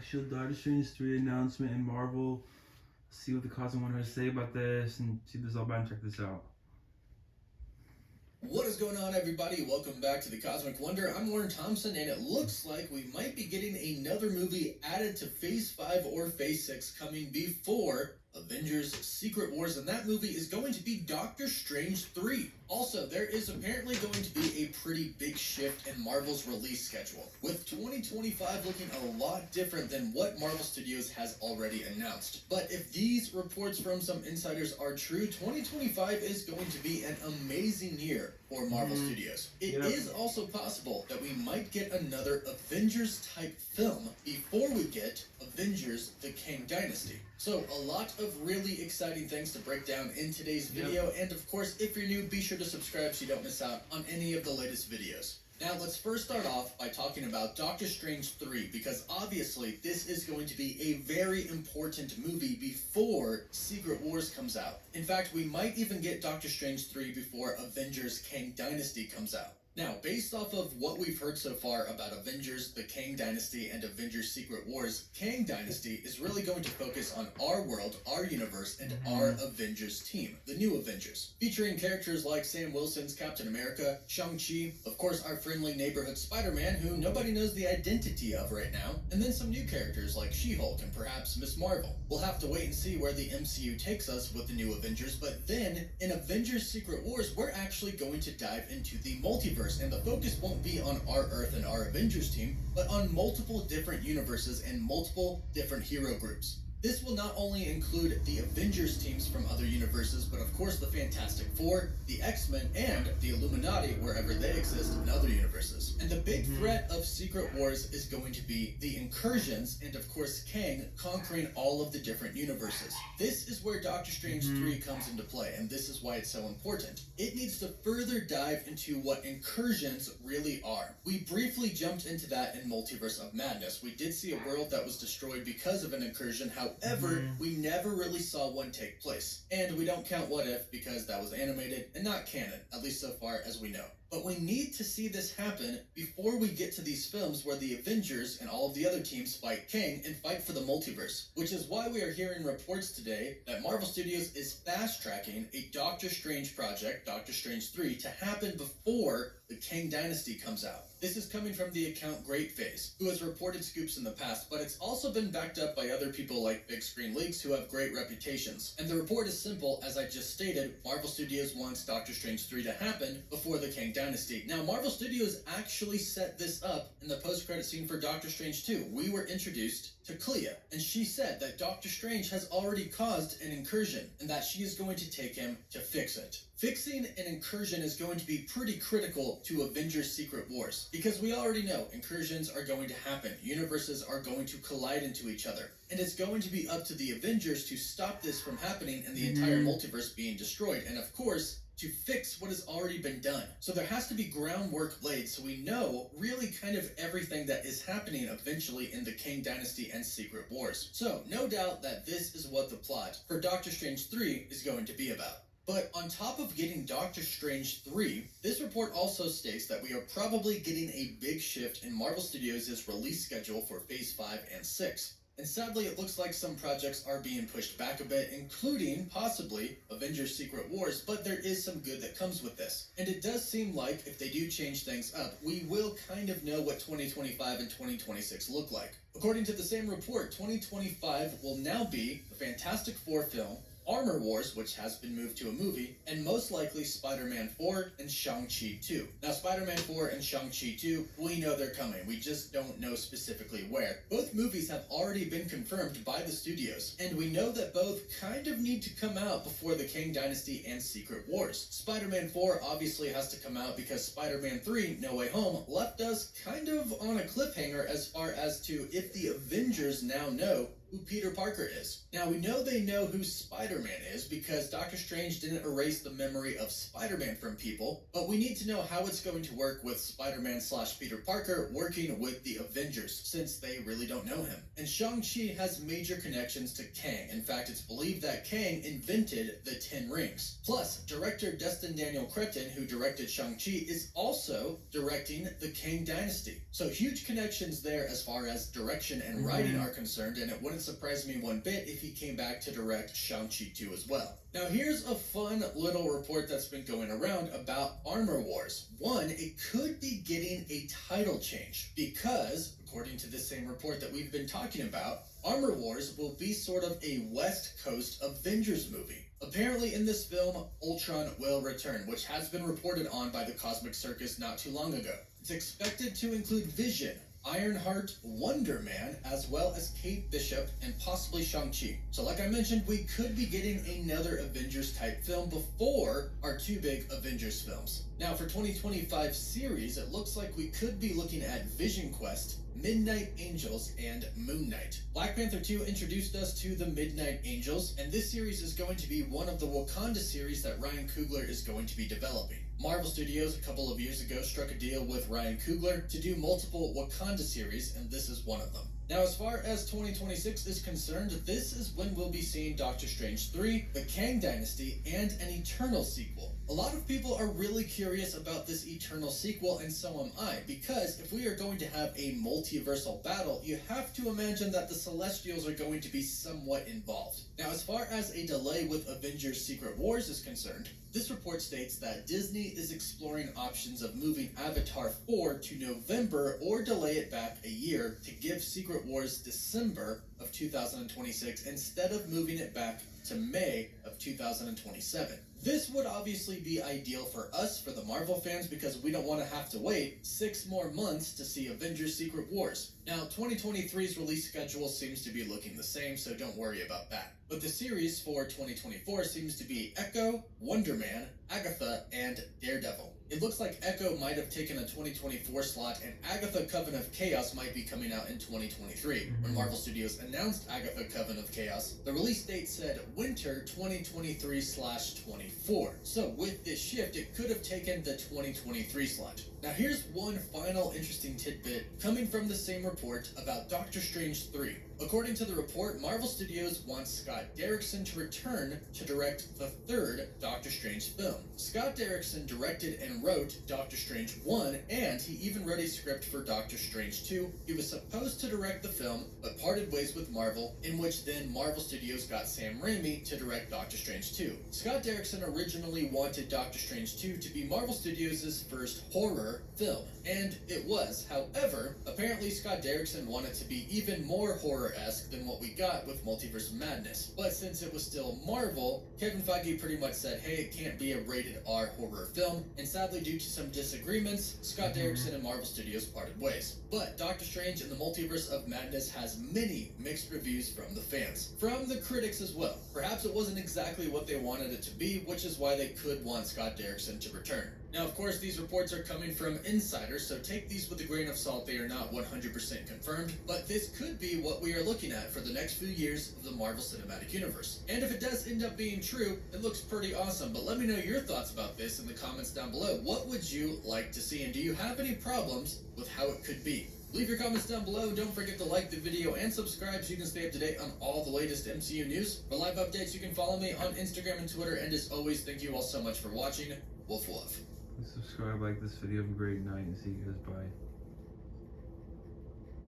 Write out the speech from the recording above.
actual Doctor Strange 3 announcement in Marvel. See what the Cosmic Wonder has to say about this and see this all about and check this out. What is going on, everybody? Welcome back to the Cosmic Wonder. I'm Warren Thompson, and it looks like we might be getting another movie added to Phase 5 or Phase 6 coming before Avengers Secret Wars, and that movie is going to be Doctor Strange 3. Also, there is apparently going to be a pretty big shift in Marvel's release schedule, with 2025 looking a lot different than what Marvel Studios has already announced. But if these reports from some insiders are true, 2025 is going to be an amazing year for Marvel Studios. It is also possible that we might get another Avengers-type film before we get Avengers: The Kang Dynasty. So a lot of really exciting things to break down in today's video, and of course, if you're new, be sure to subscribe so you don't miss out on any of the latest videos. Now, let's first start off by talking about Doctor Strange 3, because obviously this is going to be a very important movie before Secret Wars comes out. In fact, we might even get Doctor Strange 3 before Avengers: Kang Dynasty comes out. Now, based off of what we've heard so far about Avengers: The Kang Dynasty and Avengers: Secret Wars, Kang Dynasty is really going to focus on our world, our universe, and our Avengers team, the new Avengers, featuring characters like Sam Wilson's Captain America, Shang-Chi, of course our friendly neighborhood Spider-Man, who nobody knows the identity of right now, and then some new characters like She-Hulk and perhaps Ms. Marvel. We'll have to wait and see where the MCU takes us with the new Avengers, but then in Avengers: Secret Wars, we're actually going to dive into the multiverse. And the focus won't be on our Earth and our Avengers team, but on multiple different universes and multiple different hero groups. This will not only include the Avengers teams from other universes, but of course the Fantastic Four, the X-Men, and the Illuminati wherever they exist in other universes. And the big threat of Secret Wars is going to be the incursions, and of course Kang conquering all of the different universes. This is where Doctor Strange 3 comes into play, and this is why it's so important. It needs to further dive into what incursions really are. We briefly jumped into that in Multiverse of Madness. We did see a world that was destroyed because of an incursion. However, we never really saw one take place. And we don't count What If because that was animated and not canon, at least so far as we know. But we need to see this happen before we get to these films where the Avengers and all of the other teams fight Kang and fight for the multiverse. Which is why we are hearing reports today that Marvel Studios is fast-tracking a Doctor Strange project, Doctor Strange 3, to happen before the Kang Dynasty comes out. This is coming from the account Great Phase, who has reported scoops in the past, but it's also been backed up by other people like Big Screen Leaks who have great reputations. And the report is simple, as I just stated, Marvel Studios wants Doctor Strange 3 to happen before the Kang Dynasty. Now, Marvel Studios actually set this up in the post-credit scene for Doctor Strange 2. We were introduced to Clea, and she said that Doctor Strange has already caused an incursion, and that she is going to take him to fix it. Fixing an incursion is going to be pretty critical to Avengers: Secret Wars, because we already know incursions are going to happen, universes are going to collide into each other, and it's going to be up to the Avengers to stop this from happening and the entire multiverse being destroyed, and of course, to fix what has already been done. So there has to be groundwork laid so we know really kind of everything that is happening eventually in the Kang Dynasty and Secret Wars. So no doubt that this is what the plot for Doctor Strange 3 is going to be about. But on top of getting Doctor Strange 3, this report also states that we are probably getting a big shift in Marvel Studios' release schedule for Phase 5 and 6. And sadly, it looks like some projects are being pushed back a bit, including, possibly, Avengers: Secret Wars, but there is some good that comes with this. And it does seem like, if they do change things up, we will kind of know what 2025 and 2026 look like. According to the same report, 2025 will now be the Fantastic Four film, Armor Wars, which has been moved to a movie, and most likely Spider-Man 4 and Shang-Chi 2. Now, Spider-Man 4 and Shang-Chi 2, we know they're coming. We just don't know specifically where. Both movies have already been confirmed by the studios, and we know that both kind of need to come out before the Kang Dynasty and Secret Wars. Spider-Man 4 obviously has to come out because Spider-Man 3, No Way Home, left us kind of on a cliffhanger as far as to if the Avengers now know who Peter Parker is. Now, we know they know who Spider-Man is because Doctor Strange didn't erase the memory of Spider-Man from people, but we need to know how it's going to work with Spider-Man / Peter Parker working with the Avengers, since they really don't know him. And Shang-Chi has major connections to Kang. In fact, it's believed that Kang invented the 10 rings. Plus, director Destin Daniel Cretton, who directed Shang-Chi, is also directing the Kang Dynasty. So huge connections there as far as direction and writing are concerned, and it wouldn't surprise me one bit if he came back to direct Shang-Chi 2 as well. Now here's a fun little report that's been going around about Armor Wars. One, it could be getting a title change because, according to the same report that we've been talking about, Armor Wars will be sort of a West Coast Avengers movie. Apparently in this film, Ultron will return, which has been reported on by the Cosmic Circus not too long ago. It's expected to include Vision, Ironheart, Wonder Man, as well as Kate Bishop, and possibly Shang-Chi. So like I mentioned, we could be getting another Avengers type film before our two big Avengers films. Now for 2025 series, it looks like we could be looking at Vision Quest, Midnight Angels, and Moon Knight. Black Panther 2 introduced us to the Midnight Angels, and this series is going to be one of the Wakanda series that Ryan Coogler is going to be developing. Marvel Studios a couple of years ago struck a deal with Ryan Coogler to do multiple Wakanda series, and this is one of them. Now, as far as 2026 is concerned, this is when we'll be seeing Doctor Strange 3, the Kang Dynasty, and an Eternal sequel. A lot of people are really curious about this Eternal sequel, and so am I, because if we are going to have a multiversal battle, you have to imagine that the Celestials are going to be somewhat involved. Now, as far as a delay with Avengers Secret Wars is concerned, this report states that Disney is exploring options of moving Avatar 4 to November or delay it back a year to give Secret Wars December of 2026 instead of moving it back to May of 2027. This would obviously be ideal for us, for the Marvel fans, because we don't want to have to wait 6 more months to see Avengers Secret Wars. Now, 2023's release schedule seems to be looking the same, so don't worry about that. But the series for 2024 seems to be Echo, Wonder Man, Agatha, and Daredevil. It looks like Echo might have taken a 2024 slot, and Agatha Coven of Chaos might be coming out in 2023. When Marvel Studios announced Agatha Coven of Chaos, the release date said winter 2023/24. So with this shift, it could have taken the 2023 slot. Now here's one final interesting tidbit coming from the same report about Doctor Strange 3. According to the report, Marvel Studios wants Scott Derrickson to return to direct the third Doctor Strange film. Scott Derrickson directed and wrote Doctor Strange 1, and he even wrote a script for Doctor Strange 2. He was supposed to direct the film, but parted ways with Marvel, in which then Marvel Studios got Sam Raimi to direct Doctor Strange 2. Scott Derrickson originally wanted Doctor Strange 2 to be Marvel Studios' first horror film, and it was. However, apparently Scott Derrickson wanted to be even more horror-esque than what we got with Multiverse of Madness. But since it was still Marvel, Kevin Feige pretty much said, hey, it can't be a rated R horror film, and sadly due to some disagreements, Scott Derrickson and Marvel Studios parted ways. But Doctor Strange in the Multiverse of Madness has many mixed reviews from the fans, from the critics as well. Perhaps it wasn't exactly what they wanted it to be, which is why they could want Scott Derrickson to return. Now, of course, these reports are coming from insiders, so take these with a grain of salt. They are not 100% confirmed, but this could be what we are looking at for the next few years of the Marvel Cinematic Universe. And if it does end up being true, it looks pretty awesome. But let me know your thoughts about this in the comments down below. What would you like to see, and do you have any problems with how it could be? Leave your comments down below. Don't forget to like the video and subscribe so you can stay up to date on all the latest MCU news. For live updates, you can follow me on Instagram and Twitter. And as always, thank you all so much for watching. Wolf Love. Subscribe, like this video. Have a great night, and see you guys. Bye.